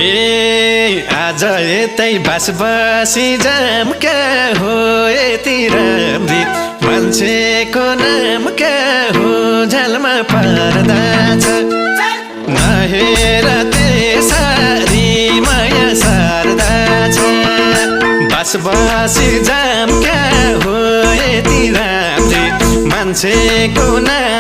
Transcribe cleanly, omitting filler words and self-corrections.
आज यतै बसी जाम क्या हो यति राम्री मान्छेको नाम क्या हो झ्यालमा पर्दा छ नहेर त्यसरी माया सार्दा छ बसी जाम क्या हो यति राम्री मान्छेको नाम